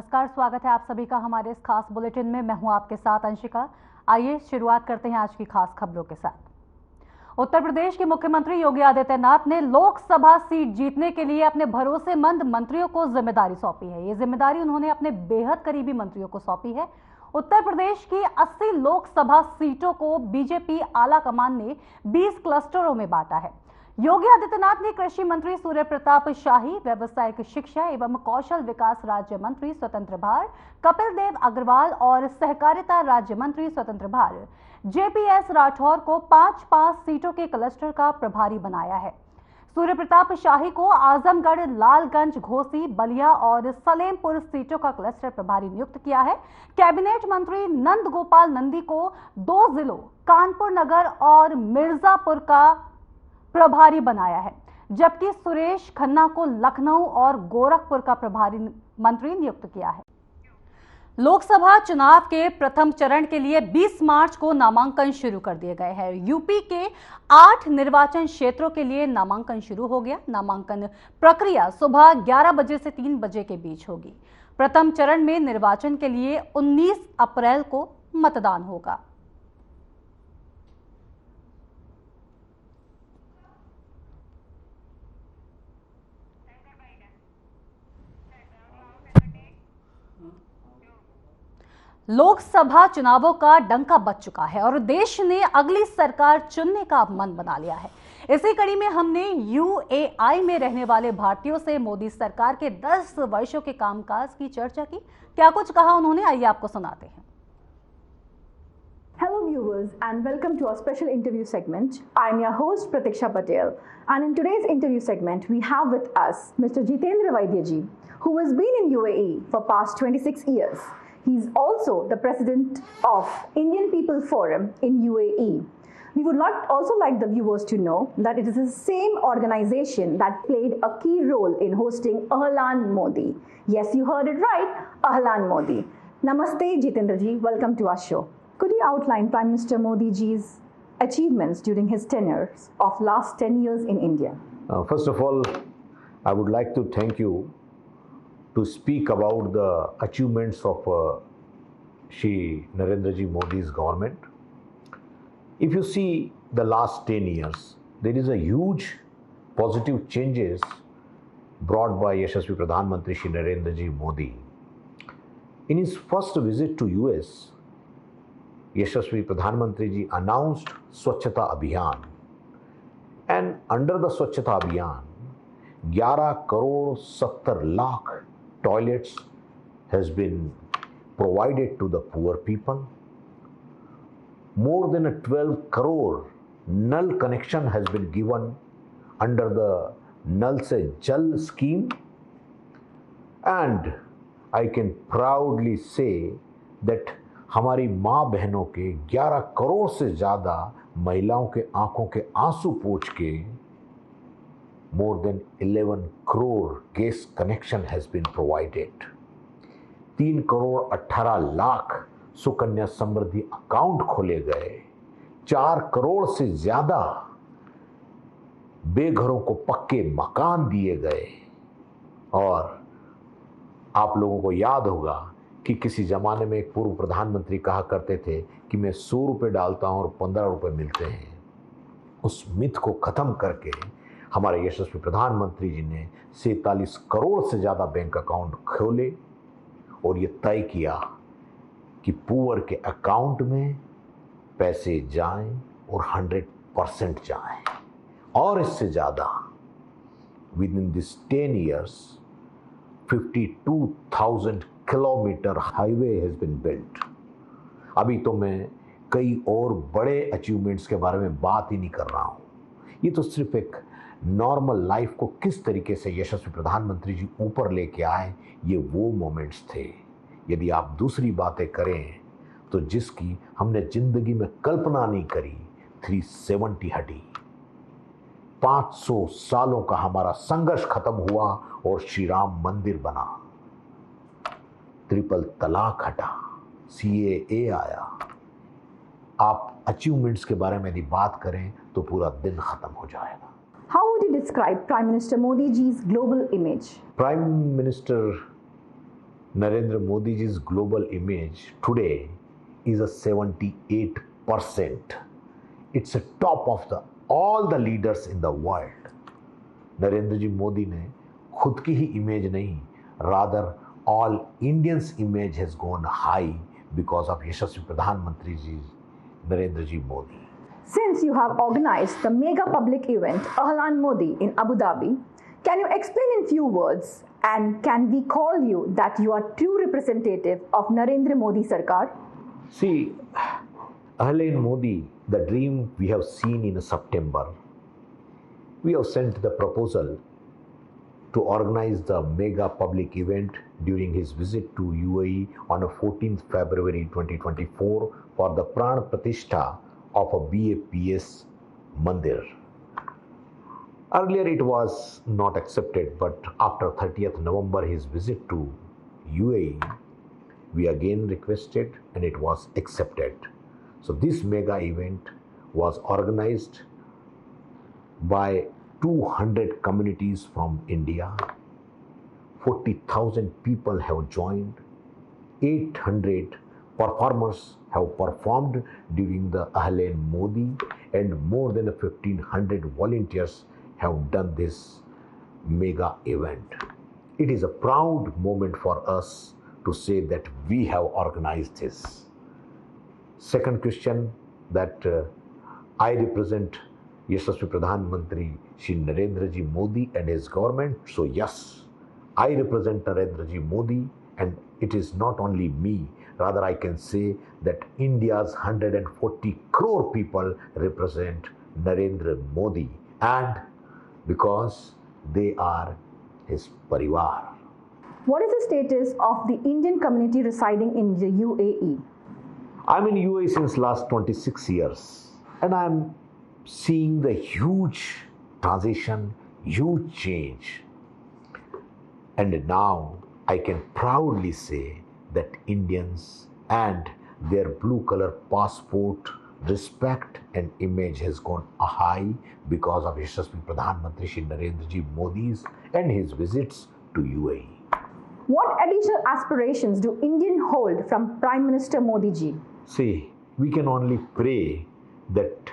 नमस्कार, स्वागत है आप सभी का हमारे इस खास बुलेटिन में। मैं हूं आपके साथ अंशिका। आइए शुरुआत करते हैं आज की खास खबरों के साथ। उत्तर प्रदेश के मुख्यमंत्री योगी आदित्यनाथ ने लोकसभा सीट जीतने के लिए अपने भरोसेमंद मंत्रियों को जिम्मेदारी सौंपी है। ये जिम्मेदारी उन्होंने अपने बेहद करीबी मंत्रियों को सौंपी है। उत्तर प्रदेश की 80 लोकसभा सीटों को बीजेपी आला कमान ने 20 क्लस्टरों में बांटा है। योगी आदित्यनाथ ने कृषि मंत्री सूर्य प्रताप शाही, व्यावसायिक शिक्षा एवं कौशल विकास राज्य मंत्री स्वतंत्र भार कपिल देव अग्रवाल और सहकारिता राज्य मंत्री स्वतंत्र भार जेपीएस राठौर को 5-5 सीटों के क्लस्टर का प्रभारी बनाया है। सूर्य प्रताप शाही को आजमगढ़, लालगंज, घोसी, बलिया और सलेमपुर सीटों का क्लस्टर प्रभारी नियुक्त किया है। कैबिनेट मंत्री नंद गोपाल नंदी को 2 जिलों कानपुर नगर और मिर्जापुर का प्रभारी बनाया है, जबकि सुरेश खन्ना को लखनऊ और गोरखपुर का प्रभारी मंत्री नियुक्त किया है। लोकसभा चुनाव के प्रथम चरण के लिए 20 मार्च को नामांकन शुरू कर दिए गए हैं। यूपी के 8 निर्वाचन क्षेत्रों के लिए नामांकन शुरू हो गया। नामांकन प्रक्रिया सुबह 11 बजे से 3 बजे के बीच होगी। प्रथम चरण में निर्वाचन के लिए 19 अप्रैल को मतदान होगा। लोकसभा चुनावों का डंका बज चुका है और देश ने अगली सरकार चुनने का मन बना लिया है। इसी कड़ी में हमने यूएई में रहने वाले भारतीयों से मोदी सरकार के 10 वर्षों के कामकाज की चर्चा की। क्या कुछ कहा उन्होंने, आइए आपको सुनाते हैं। Hello viewers and welcome to our special interview segment. I am your host Pratiksha Patel, and in today's interview segment we have with us Mr. Jitendra Vaidya ji, who has been in UAE for past 26 years. He is also the president of Indian People Forum in UAE. We would also like the viewers to know that it is the same organization that played a key role in hosting Ahlan Modi. Yes, you heard it right, Ahlan Modi. Namaste Jitendra ji, welcome to our show. Could you outline Prime Minister Modi ji's achievements during his tenure of last 10 years in India? First of all, I would like to thank you to speak about the achievements of Shri Narendra ji Modi's government. If you see the last 10 years, there is a huge positive changes brought by Yashasvi Pradhan Mantri Shri Narendra ji Modi. In his first visit to US, Yashasvi Pradhan Mantri ji announced Swachhata Abhiyan, and under the Swachhata Abhiyan 11 crore 70 lakh toilets has been provided to the poor people. More than 12 crore Nal connection has been given under the Nal Se Jal scheme, and I can proudly say that हमारी माँ बहनों के 11 करोड़ से ज़्यादा महिलाओं के आंखों के आंसू पोंछ के more than 11 crore gas connection has been provided. 3 crore 18 lakh Sukanya Samriddhi account खोले गए। 4 करोड़ से ज़्यादा बेघरों को पक्के मकान दिए गए। और आप लोगों को याद होगा कि किसी ज़माने में एक पूर्व प्रधानमंत्री कहा करते थे कि मैं 100 रुपये डालता हूँ और 15 रुपये मिलते हैं। उस मिथ को ख़त्म करके हमारे यशस्वी प्रधानमंत्री जी ने 47 करोड़ से ज़्यादा बैंक अकाउंट खोले और ये तय किया कि पुअर के अकाउंट में पैसे जाएं और 100% जाएं। और इससे ज़्यादा within this 10 years 52,000 kilometre highway has been built. अभी तो मैं कई और बड़े अचीवमेंट्स के बारे में बात ही नहीं कर रहा हूँ। ये तो सिर्फ एक नॉर्मल लाइफ को किस तरीके से यशस्वी प्रधानमंत्री जी ऊपर लेके आए, ये वो मोमेंट्स थे। यदि आप दूसरी बातें करें तो जिसकी हमने जिंदगी में कल्पना नहीं करी, 370 हटी। 500 सालों का हमारा संघर्ष खत्म हुआ और श्री राम मंदिर बना। ट्रिपल तलाक हटा, CAA आया। आप अचीवमेंट्स के बारे में यदि बात करें तो पूरा दिन खत्म हो जाएगा। How would you describe Prime Minister Modi ji's global image? Prime Minister Narendra Modi's global image today is a 78%. It's a top of all the leaders in the world. Narendra ji Modi ने खुद की ही इमेज नहीं, rather all Indians' image has gone high because of यशस्वी प्रधानमंत्री जी Narendra ji Modi. Since you have organized the mega public event Ahlan Modi in Abu Dhabi, can you explain in few words, and can we call you that you are true representative of Narendra Modi Sarkar? See, Ahlan Modi, the dream we have seen in September, we have sent the proposal to organize the mega public event during his visit to UAE on 14th February 2024 for the Pran Pratishtha of a BAPS Mandir. Earlier it was not accepted, but after 30th November his visit to UAE, we again requested and it was accepted. So this mega event was organized by 200 communities from India. 40,000 people have joined. 800 performers have performed during the Ahlan Modi, and more than 1,500 volunteers have done this mega event. It is a proud moment for us to say that we have organized this. Second question, that I represent Yashasvi Pradhan Mantri Shri Narendra Ji Modi and his government. So yes, I represent Narendra Ji Modi, and it is not only me, rather I can say that India's 140 crore people represent Narendra Modi, and because they are his parivar. What is the status of the Indian community residing in the UAE? I'm in UAE since last 26 years, and I'm seeing the huge transition, huge change. And now I can proudly say that Indians and their blue color passport respect and image has gone high because of Yashasvi Pradhan Mantri Shri Narendra Ji Modi's and his visits to UAE. What additional aspirations do Indians hold from Prime Minister Modi ji? See, we can only pray that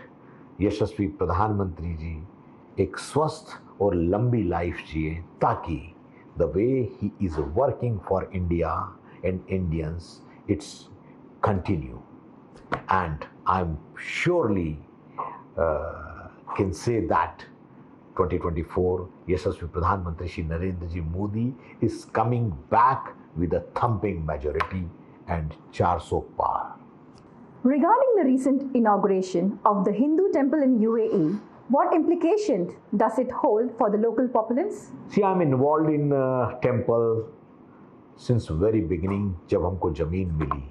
यशस्वी प्रधानमंत्री जी एक स्वस्थ और लंबी life जिए, ताकि the way he is working for India and Indians it's continue. And I am surely can say that 2024 यशस्वी प्रधानमंत्री Shri Narendra ji Modi is coming back with a thumping majority and 400 पार. Regarding the recent inauguration of the Hindu temple in UAE, what implications does it hold for the local populace? See, I'm involved in temple since very beginning. जब हमको ज़मीन मिली,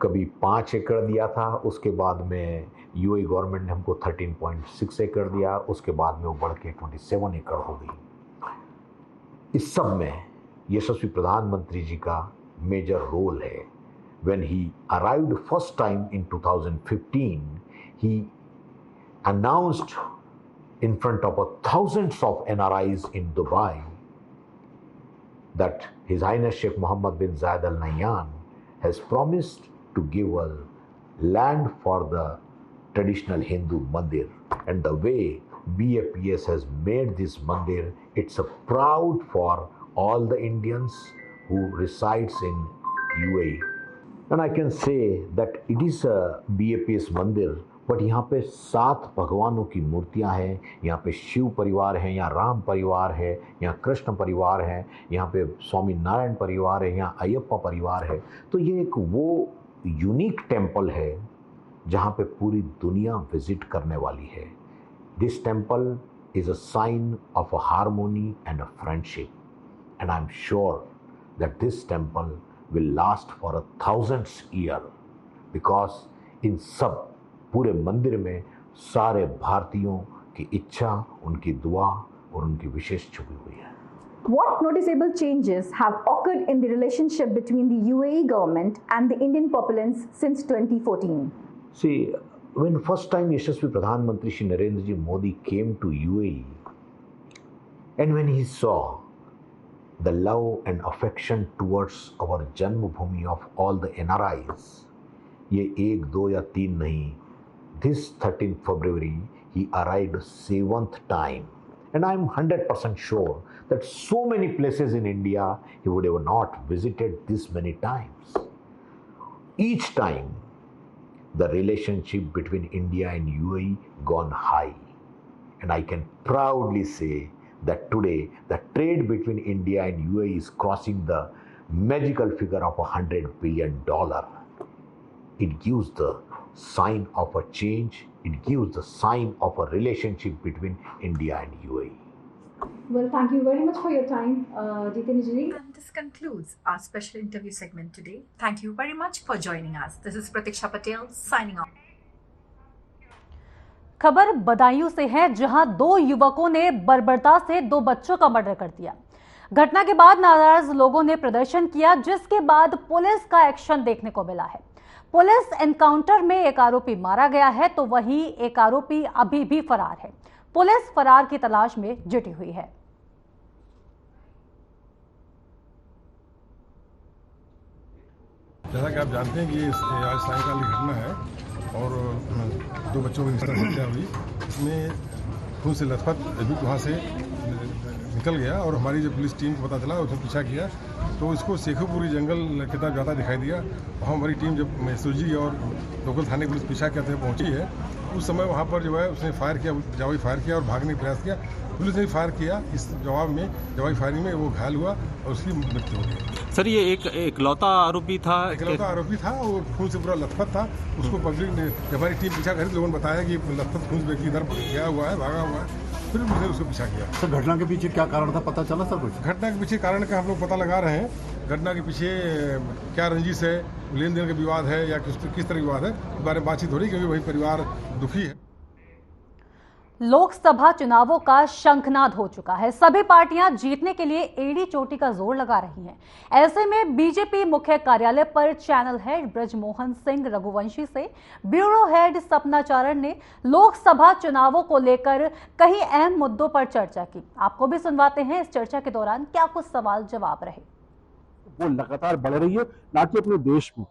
कभी 5 एकड़ दिया था, उसके बाद में UAE गवर्नमेंट ने हमको 13.6 एकड़ दिया, उसके बाद में वो बढ़ के 27 एकड़ हो गई. इस सब में यशस्वी प्रधानमंत्री जी का मेजर रोल है. When he arrived first time in 2015, he announced in front of thousands of NRIs in Dubai that His Highness Sheikh Mohammed bin Zayed Al Nahyan has promised to give a land for the traditional Hindu mandir. And the way BAPS has made this mandir, it's a proud for all the Indians who resides in UAE. And I can say that it is a BAPS मंदिर, but यहाँ पे 7 भगवानों की मूर्तियाँ हैं. यहाँ पे शिव परिवार है, यहाँ राम परिवार है, यहाँ कृष्ण परिवार है, यहाँ पे स्वामी नारायण परिवार है, यहाँ अयप्पा परिवार है. तो ये एक वो यूनिक टेम्पल है जहाँ पे पूरी दुनिया विजिट करने वाली है. This temple is a sign of a harmony and a friendship, and I am sure that this temple will last for 1,000 years, because इन सब पूरे मंदिर में सारे भारतीयों की इच्छा, उनकी दुआ और उनकी विशेष छुपी हुई है. What noticeable changes have occurred in the relationship between the UAE government and the Indian populace since 2014? See, when first time Yashasvi Pradhan Mantri Shri Narendra Ji Modi came to UAE, and when he saw the love and affection towards our Janmabhoomi of all the NRIs, ये 1, 2 या 3 नहीं, this 13th February he arrived 7th time, and I am 100% sure that so many places in India he would have not visited this many times. Each time the relationship between India and UAE gone high, and I can proudly say that today the trade between India and UAE is crossing the magical figure of $100 billion. It gives the sign of a change, it gives the sign of a relationship between India and UAE. Well, thank you very much for your time, Jitendra ji. And this concludes our special interview segment today. Thank you very much for joining us. This is Pratiksha Patel signing off. खबर बदायूं से है, जहां 2 युवकों ने बर्बरता से 2 बच्चों का मर्डर कर दिया। घटना के बाद नाराज लोगों ने प्रदर्शन किया, जिसके बाद पुलिस का एक्शन देखने को मिला है। पुलिस एनकाउंटर में एक आरोपी मारा गया है, तो वहीं एक आरोपी अभी भी फरार है। पुलिस फरार की तलाश में जुटी हुई है। जैसा कि आप जानते हैं कि आज सायंकाल की घटना है और 2 बच्चों की हत्या हुई। इसमें खून से लथपथ अभियुक्त वहाँ से निकल गया और हमारी जो पुलिस टीम को पता चला, उसने पीछा किया तो इसको शेखोपुरी जंगल कितना ज़्यादा दिखाई दिया। वहाँ हमारी टीम जब मैसूरजी और लोकल थाने पुलिस पीछा करते हुए पहुँची है, उस समय वहाँ पर जो है उसने फायर किया, जवाबी फायर किया और भागने का प्रयास किया। पुलिस ने फायर किया, इस जवाबी फायरिंग में वो घायल हुआ और उसकी मृत्यु हो गई। सर, ये एक इकलौता आरोपी था? इकलौता आरोपी था, वो खून से पूरा लथपथ था। उसको पब्लिक ने, जब हमारी टीम पीछा करी, लोगों ने बताया कि लथपथ खून से इधर गया हुआ है, भागा हुआ है, फिर उसने उसको पीछा किया। सर, घटना के पीछे क्या कारण था, पता चला सर कुछ? घटना के पीछे कारण का हम लोग पता लगा रहे हैं। घटना के पीछे क्या रंजिश है, लेन देन का विवाद है या किस तरह का विवाद है, इस बारे में बातचीत हो रही है, क्योंकि वही परिवार दुखी है। लोकसभा चुनावों का शंखनाद हो चुका है। सभी पार्टियां जीतने के लिए एड़ी चोटी का जोर लगा रही हैं। ऐसे में बीजेपी मुख्य कार्यालय पर चैनल हेड ब्रजमोहन सिंह रघुवंशी से ब्यूरो हेड सपना चारण ने लोकसभा चुनावों को लेकर कई अहम मुद्दों पर चर्चा की। आपको भी सुनवाते हैं इस चर्चा के दौरान क्या कुछ सवाल जवाब रहे। वो लगातार बढ़ रही है, ना कि अपने देश में,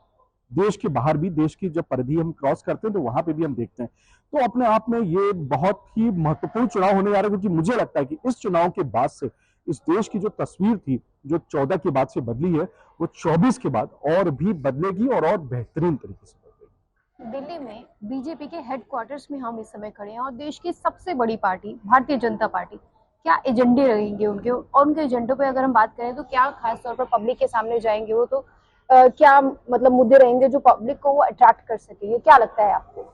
देश के बाहर भी, देश की जब परिधि हम क्रॉस करते हैं तो वहां पे भी हम देखते हैं। तो अपने आप में ये बहुत ही महत्वपूर्ण चुनाव होने जा रहा है, क्योंकि मुझे लगता है कि इस चुनाव के बाद से इस देश की जो तस्वीर थी, जो 14 के बाद से बदली है, वो 24 के बाद और भी बदलेगी और बेहतरीन तरीके से बदलेगी। दिल्ली में बीजेपी के हेडक्वार्टर्स में हम इस समय खड़े हैं और देश की सबसे बड़ी पार्टी भारतीय जनता पार्टी, क्या एजेंडे रहेंगे उनके, और उनके एजेंडों पे अगर हम बात करें तो क्या खास तौर पर पब्लिक के सामने जाएंगे वो, तो क्या मतलब मुद्दे रहेंगे जो पब्लिक को वो अट्रैक्ट कर सकेंगे, क्या लगता है आपको?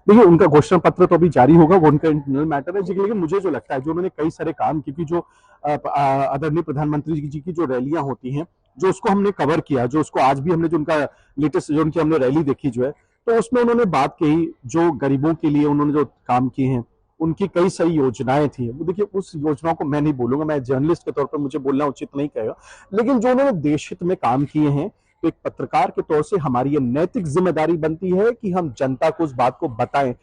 देखिए, उनका घोषणा पत्र तो अभी जारी होगा, वो उनका इंटरनल मैटर है, लेकिन मुझे जो लगता है, जो उन्होंने कई सारे काम, क्योंकि जो आदरणीय प्रधानमंत्री जी की जो रैलियां होती हैं, जो उसको हमने कवर किया, जो उसको आज भी हमने, जो उनका लेटेस्ट जो उनकी हमने रैली देखी जो है, तो उसमें उन्होंने बात कही, जो गरीबों के लिए उन्होंने जो काम किए हैं, उनकी कई सारी योजनाएं थी। वो देखिए, उस योजनाओं को मैं नहीं बोलूंगा, मैं जर्नलिस्ट के तौर पर मुझे बोलना उचित नहीं कहेगा, लेकिन जो उन्होंने देश हित में काम किए हैं, तो एक पत्रकार के तौर से हमारी ये नैतिक जिम्मेदारी बनती है कि हम जनता को उस बात को बताएं।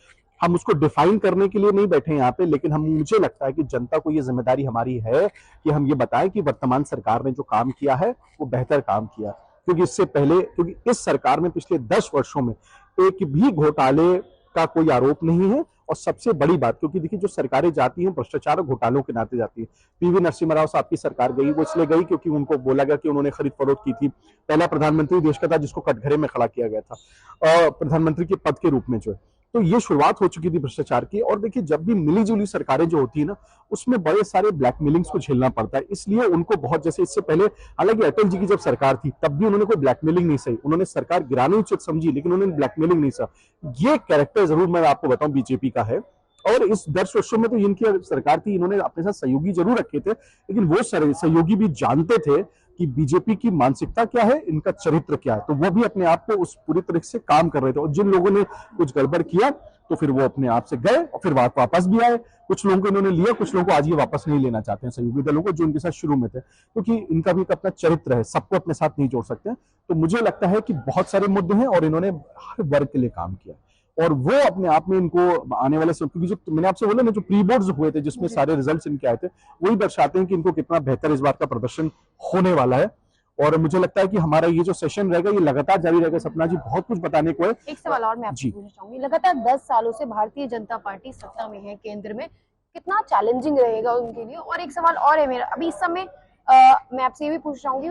हम उसको डिफाइन करने के लिए नहीं बैठे यहाँ पे, लेकिन मुझे लगता है कि जनता को ये जिम्मेदारी हमारी है कि हम ये बताएं कि वर्तमान सरकार ने जो काम किया है वो बेहतर काम किया। क्योंकि इससे पहले, क्योंकि इस सरकार में पिछले 10 वर्षों में एक भी घोटाले का कोई आरोप नहीं है। और सबसे बड़ी बात, क्योंकि देखिए, जो सरकारें जाती हैं भ्रष्टाचार और घोटालों के नाते जाती है। पीवी नरसिम्हा राव साहब की सरकार गई, वो इसलिए गई क्योंकि उनको बोला गया कि उन्होंने खरीद फरोख्त की थी। पहला प्रधानमंत्री देश का था जिसको कटघरे में खड़ा किया गया था प्रधानमंत्री के पद के रूप में जो है। तो ये शुरुआत हो चुकी थी भ्रष्टाचार की। और देखिए, जब भी मिली जुली सरकारें जो होती है ना, उसमें बड़े सारे ब्लैकमेलिंग्स को झेलना पड़ता है। इसलिए उनको बहुत, जैसे इससे पहले हालांकि अटल जी की जब सरकार थी तब भी उन्होंने कोई ब्लैकमेलिंग नहीं सही, उन्होंने सरकार गिरानी उचित समझी, लेकिन उन्होंने ब्लैकमेलिंग नहीं सही। ये कैरेक्टर जरूर मैं आपको बताऊं बीजेपी का है। और इस 10 वर्षों में तो इनकी सरकार थी, इन्होंने अपने साथ सहयोगी जरूर रखे थे, लेकिन वो सहयोगी भी जानते थे कि बीजेपी की मानसिकता क्या है, इनका चरित्र क्या है। तो वो भी अपने आप को उस पूरी तरह से काम कर रहे थे। और जिन लोगों ने कुछ गड़बड़ किया तो फिर वो अपने आप से गए और फिर वापस भी आए। कुछ लोगों को इन्होंने लिया, कुछ लोगों को आज ये वापस नहीं लेना चाहते हैं, सहयोगी दलों को, जो इनके साथ शुरू में थे, क्योंकि इनका भी एक अपना चरित्र है, सबको अपने साथ नहीं जोड़ सकते। तो मुझे लगता है कि बहुत सारे मुद्दे हैं और इन्होंने हर वर्ग के लिए काम किया। और वो अपने आप में इनको आने वाले समय, क्योंकि जो मैंने आपसे बोला ना, जो प्री बोर्ड्स हुए थे जिसमें सारे रिजल्ट्स इनके आए थे, वही दर्शाते हैं कि इनको कितना बेहतर इस बार का प्रदर्शन होने वाला है। और मुझे लगता है कि हमारा ये जो सेशन रहेगा ये लगातार जारी रहेगा। सपना जी, बहुत कुछ बताने को है। एक सवाल और मैं आपसे पूछना चाहूंगी, लगातार 10 सालों से भारतीय जनता पार्टी सत्ता में है केंद्र में, कितना चैलेंजिंग रहेगा उनके लिए? और एक सवाल और है मेरा, अभी इस समय मैं आपसे ये भी पूछना चाहूंगी,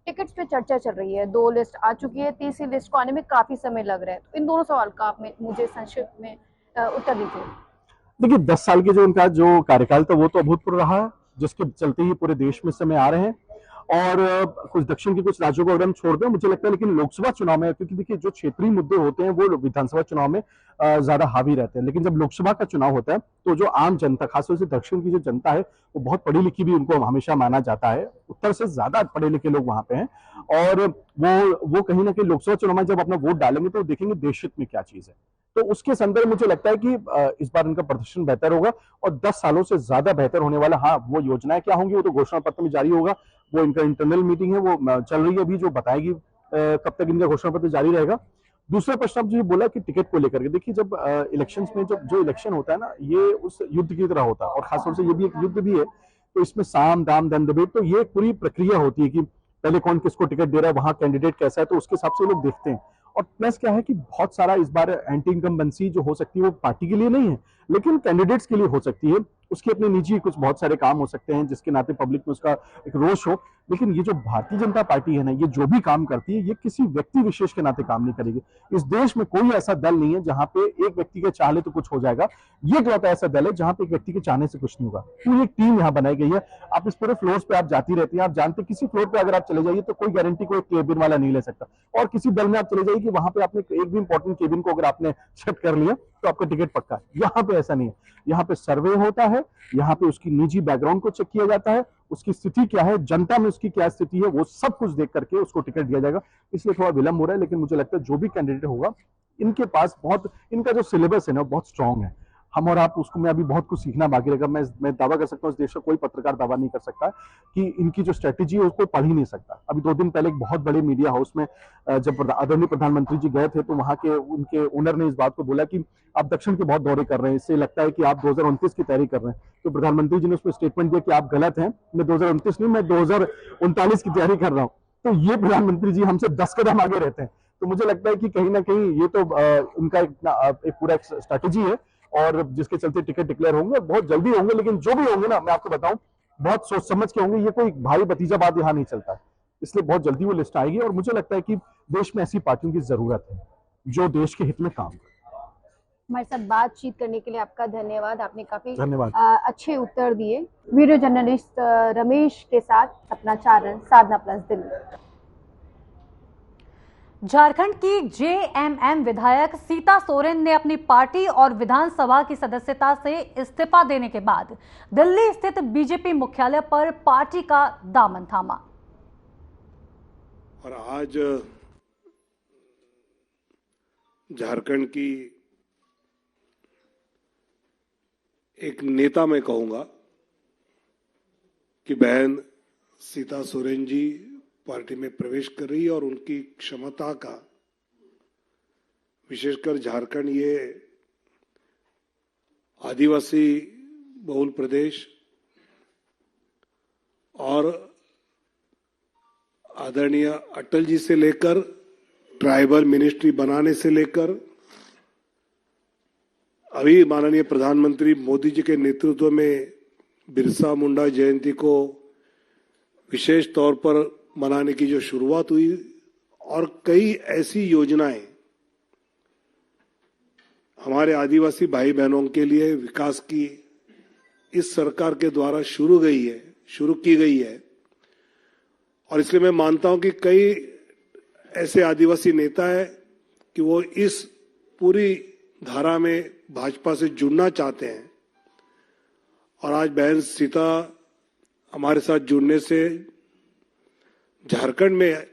टिकट्स पे चर्चा चल रही है, 2 लिस्ट आ चुकी है, तीसरी लिस्ट को आने में काफी समय लग रहा है, तो इन दोनों सवाल का आप मुझे संक्षिप्त में उत्तर दीजिए। देखिए, 10 साल के जो उनका जो कार्यकाल था वो तो अभूतपूर्व रहा है, जिसके चलते ही पूरे देश में समय आ रहे हैं। और कुछ दक्षिण के कुछ राज्यों को अगर हम छोड़ दें, मुझे लगता है, लेकिन लोकसभा चुनाव में, क्योंकि देखिए जो क्षेत्रीय मुद्दे होते हैं वो विधानसभा चुनाव में ज्यादा हावी रहते हैं, लेकिन जब लोकसभा का चुनाव होता है तो जो आम जनता, खासतौर से दक्षिण की जो जनता है, वो बहुत पढ़ी लिखी भी उनको हमेशा माना जाता है, उत्तर से ज्यादा पढ़े लिखे लोग वहां पे हैं। और वो कहीं ना कहीं लोकसभा चुनाव में जब अपना वोट डालेंगे तो देखेंगे देश हित में क्या चीज है। तो उसके संदर्भ में मुझे लगता है कि इस बार इनका प्रदर्शन बेहतर होगा और 10 सालों से ज्यादा बेहतर होने वाला। हाँ, वो योजनाएं क्या होंगी वो तो घोषणा पत्र में जारी होगा, वो इनका इंटरनल मीटिंग है वो चल रही है अभी, जो बताएगी कब तक इनका घोषणा पत्र जारी रहेगा। दूसरा प्रश्न आप जो बोला कि टिकट को लेकर के, देखिए जब इलेक्शंस में जो इलेक्शन होता है ना, ये उस युद्ध की तरह होता है, और खासतौर से ये भी एक युद्ध भी है। तो इसमें साम दाम दंड भेद, तो ये पूरी प्रक्रिया होती है कि पहले कौन किसको टिकट दे रहा है, वहां कैंडिडेट कैसा है, तो उसके हिसाब से लोग देखते हैं। और प्लस क्या है कि बहुत सारा इस बार एंटी इनकम्बेंसी जो हो सकती है वो पार्टी के लिए नहीं है, लेकिन कैंडिडेट्स के लिए हो सकती है। उसके अपने निजी कुछ बहुत सारे काम हो सकते हैं जिसके नाते पब्लिक में उसका एक रोष हो। लेकिन ये जो भारतीय जनता पार्टी है ना, ये जो भी काम करती है ये किसी व्यक्ति विशेष के नाते काम नहीं करेगी। इस देश में कोई ऐसा दल नहीं है जहां पे एक व्यक्ति के चाहले तो कुछ हो जाएगा। ये इकलौता ऐसा दल है जहां पे एक व्यक्ति के चाहने से कुछ नहीं होगा। पूरी एक टीम यहाँ बनाई गई है। आप इस पूरे फ्लोर्स पे आप जाती रहती हैं, आप जानते किसी फ्लोर पे अगर आप चले जाइए तो कोई गारंटी कोई केबिन वाला नहीं ले सकता, और किसी दल में आप चले जाइए कि वहां पे आपने एक भी इंपॉर्टेंट केबिन को अगर आपने सेट कर लिया तो आपका टिकट पक्का है। यहाँ पे ऐसा नहीं है। यहाँ पे सर्वे होता है, यहाँ पे उसकी निजी बैकग्राउंड को चेक किया जाता है, उसकी स्थिति क्या है, जनता में उसकी क्या स्थिति है, वो सब कुछ देख करके उसको टिकट दिया जाएगा। इसलिए थोड़ा विलंब हो रहा है, लेकिन मुझे लगता है जो भी कैंडिडेट होगा इनके पास बहुत, इनका जो सिलेबस है ना बहुत स्ट्रांग है। हम और आप उसको में अभी बहुत कुछ सीखना बाकी रहेगा। मैं दावा कर सकता हूँ, इस देश का कोई पत्रकार दावा नहीं कर सकता कि इनकी जो स्ट्रेटेजी है उसको पढ़ ही नहीं सकता। अभी 2 दिन पहले एक बहुत बड़े मीडिया हाउस में जब आदरणीय प्रधानमंत्री जी गए थे तो वहां के उनके ओनर ने इस बात को बोला कि आप दक्षिण के बहुत दौरे कर रहे हैं, इससे लगता है कि आप 2029 की तैयारी कर रहे हैं। तो प्रधानमंत्री जी ने उसमें स्टेटमेंट दिया कि आप गलत हैं, मैं 2029 नहीं, मैं 2039 की तैयारी कर रहा हूँ। तो ये प्रधानमंत्री जी हमसे 10 कदम आगे रहते हैं। तो मुझे लगता है कि कहीं ना कहीं ये तो उनका एक पूरा स्ट्रैटेजी है, और जिसके चलते टिकट डिक्लेयर होंगे, बहुत जल्दी होंगे। लेकिन जो भी होंगे ना, मैं आपको बताऊं, बहुत सोच समझ के होंगे। ये कोई भाई भतीजा बात यहाँ नहीं चलता, इसलिए बहुत जल्दी वो लिस्ट आएगी। और मुझे लगता है कि देश में ऐसी पार्टियों की जरूरत है जो देश के हित में काम करे। हमारे साथ बातचीत करने के लिए आपका धन्यवाद, आपने काफी धन्यवाद। अच्छे उत्तर दिए। वीडियो जर्नलिस्ट रमेश के साथ सपना चारण, साधना प्लस, दिल्ली। झारखंड की जेएमएम विधायक सीता सोरेन ने अपनी पार्टी और विधानसभा की सदस्यता से इस्तीफा देने के बाद दिल्ली स्थित बीजेपी मुख्यालय पर पार्टी का दामन थामा। और आज झारखंड की एक नेता मैं कहूंगा कि बहन सीता सोरेन जी पार्टी में प्रवेश कर रही है, और उनकी क्षमता का, विशेषकर झारखंड ये आदिवासी बहुल प्रदेश और आदरणीय अटल जी से लेकर ट्राइबल मिनिस्ट्री बनाने से लेकर अभी माननीय प्रधानमंत्री मोदी जी के नेतृत्व में बिरसा मुंडा जयंती को विशेष तौर पर मनाने की जो शुरुआत हुई, और कई ऐसी योजनाएं हमारे आदिवासी भाई बहनों के लिए विकास की इस सरकार के द्वारा शुरू की गई है। और इसलिए मैं मानता हूं कि कई ऐसे आदिवासी नेता हैं कि वो इस पूरी धारा में भाजपा से जुड़ना चाहते हैं, और आज बहन सीता हमारे साथ जुड़ने से झारखंड में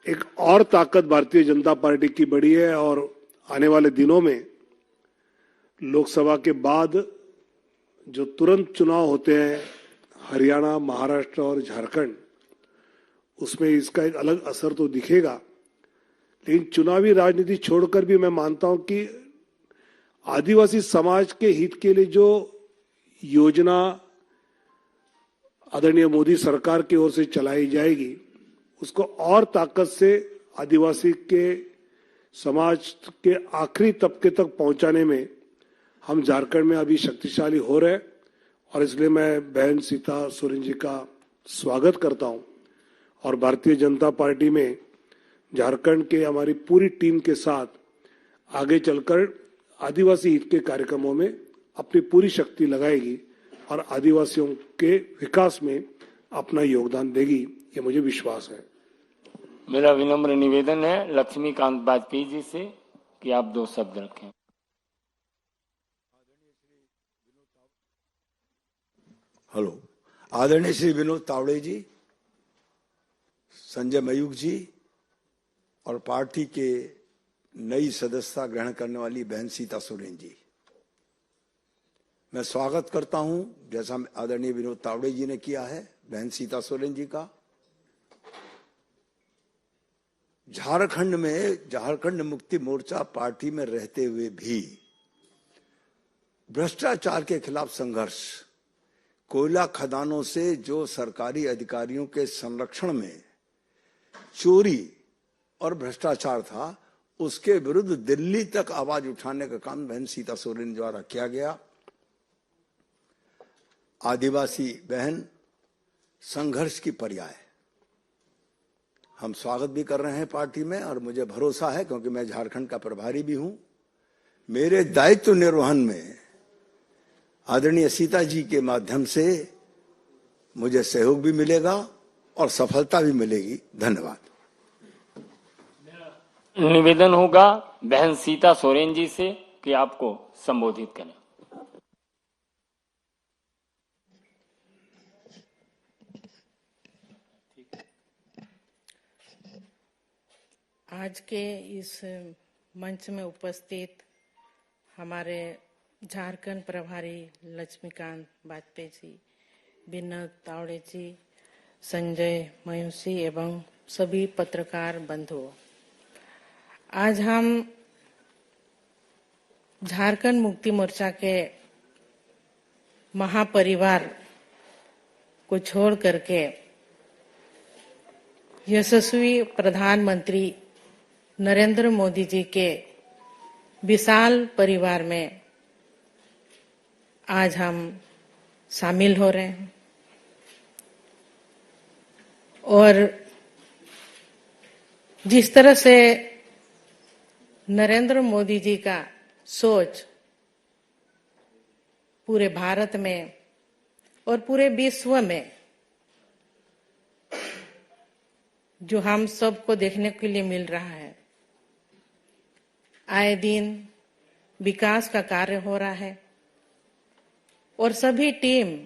एक और ताकत भारतीय जनता पार्टी की बढ़ी है। और आने वाले दिनों में लोकसभा के बाद जो तुरंत चुनाव होते हैं हरियाणा, महाराष्ट्र और झारखंड, उसमें इसका एक अलग असर तो दिखेगा, लेकिन चुनावी राजनीति छोड़कर भी मैं मानता हूं कि आदिवासी समाज के हित के लिए जो योजना आदरणीय मोदी सरकार की ओर से चलाई जाएगी, उसको और ताकत से आदिवासी के समाज के आखिरी तबके तक पहुंचाने में हम झारखंड में अभी शक्तिशाली हो रहे हैं। और इसलिए मैं बहन सीता सोरेन जी का स्वागत करता हूं और भारतीय जनता पार्टी में झारखंड के हमारी पूरी टीम के साथ आगे चलकर आदिवासी हित के कार्यक्रमों में अपनी पूरी शक्ति लगाएगी और आदिवासियों के विकास में अपना योगदान देगी, ये मुझे विश्वास है। मेरा विनम्र निवेदन है लक्ष्मीकांत वाजपेयी जी से कि आप 2 शब्द रखें। हेलो, आदरणीय श्री विनोद तावड़े जी, संजय मयूख जी और पार्टी के नई सदस्यता ग्रहण करने वाली बहन सीता सोरेन जी, मैं स्वागत करता हूं जैसा आदरणीय विनोद तावड़े जी ने किया है बहन सीता सोरेन जी का। झारखंड में झारखंड मुक्ति मोर्चा पार्टी में रहते हुए भी भ्रष्टाचार के खिलाफ संघर्ष, कोयला खदानों से जो सरकारी अधिकारियों के संरक्षण में चोरी और भ्रष्टाचार था, उसके विरुद्ध दिल्ली तक आवाज उठाने का काम बहन सीता सोरेन द्वारा किया गया। आदिवासी बहन संघर्ष की पर्याय, हम स्वागत भी कर रहे हैं पार्टी में और मुझे भरोसा है, क्योंकि मैं झारखंड का प्रभारी भी हूं, मेरे दायित्व निर्वहन में आदरणीय सीता जी के माध्यम से मुझे सहयोग भी मिलेगा और सफलता भी मिलेगी। धन्यवाद। निवेदन होगा बहन सीता सोरेन जी से कि आपको संबोधित करें। आज के इस मंच में उपस्थित हमारे झारखंड प्रभारी लक्ष्मीकांत वाजपेयी जी, विनोद तावड़े जी, संजय मयूसी एवं सभी पत्रकार बंधुओं, आज हम झारखंड मुक्ति मोर्चा के महापरिवार को छोड़ करके यशस्वी प्रधानमंत्री नरेंद्र मोदी जी के विशाल परिवार में आज हम शामिल हो रहे हैं। और जिस तरह से नरेंद्र मोदी जी का सोच पूरे भारत में और पूरे विश्व में जो हम सबको देखने के लिए मिल रहा है, आए दिन विकास का कार्य हो रहा है और सभी टीम,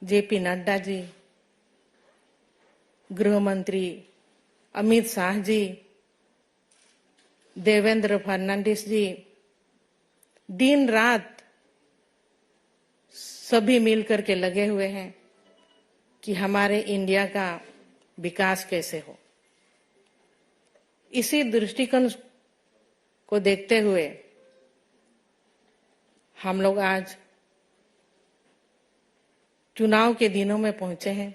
जेपी नड्डा जी, गृह मंत्री अमित शाह जी, देवेंद्र फर्नांडिस जी, दिन रात सभी मिलकर के लगे हुए हैं कि हमारे इंडिया का विकास कैसे हो। इसी दृष्टिकोण को देखते हुए हम लोग आज चुनाव के दिनों में पहुंचे हैं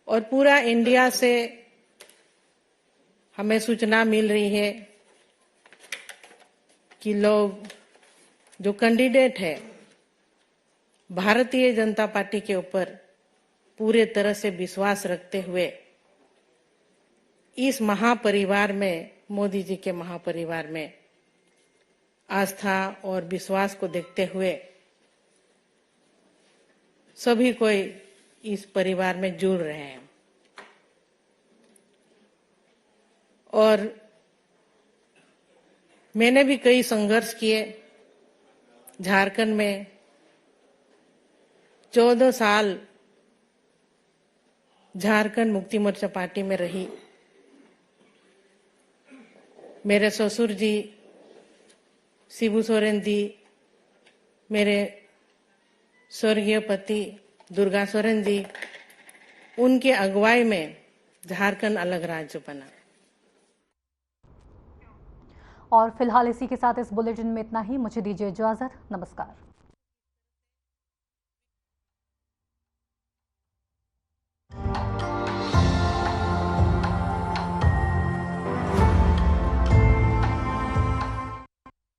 और पूरा इंडिया से हमें सूचना मिल रही है कि लोग, जो कैंडिडेट है, भारतीय जनता पार्टी के ऊपर पूरे तरह से विश्वास रखते हुए इस महापरिवार में, मोदी जी के महापरिवार में आस्था और विश्वास को देखते हुए सभी कोई इस परिवार में जुड़ रहे हैं। और मैंने भी कई संघर्ष किए। झारखंड में 14 साल झारखंड मुक्ति मोर्चा पार्टी में रही। मेरे ससुर जी शिबू सोरेन जी, मेरे स्वर्गीय पति दुर्गा सोरेन जी, उनके अगुवाई में झारखंड अलग राज्य बना। और फिलहाल इसी के साथ इस बुलेटिन में इतना ही। मुझे दीजिए इजाजत। नमस्कार।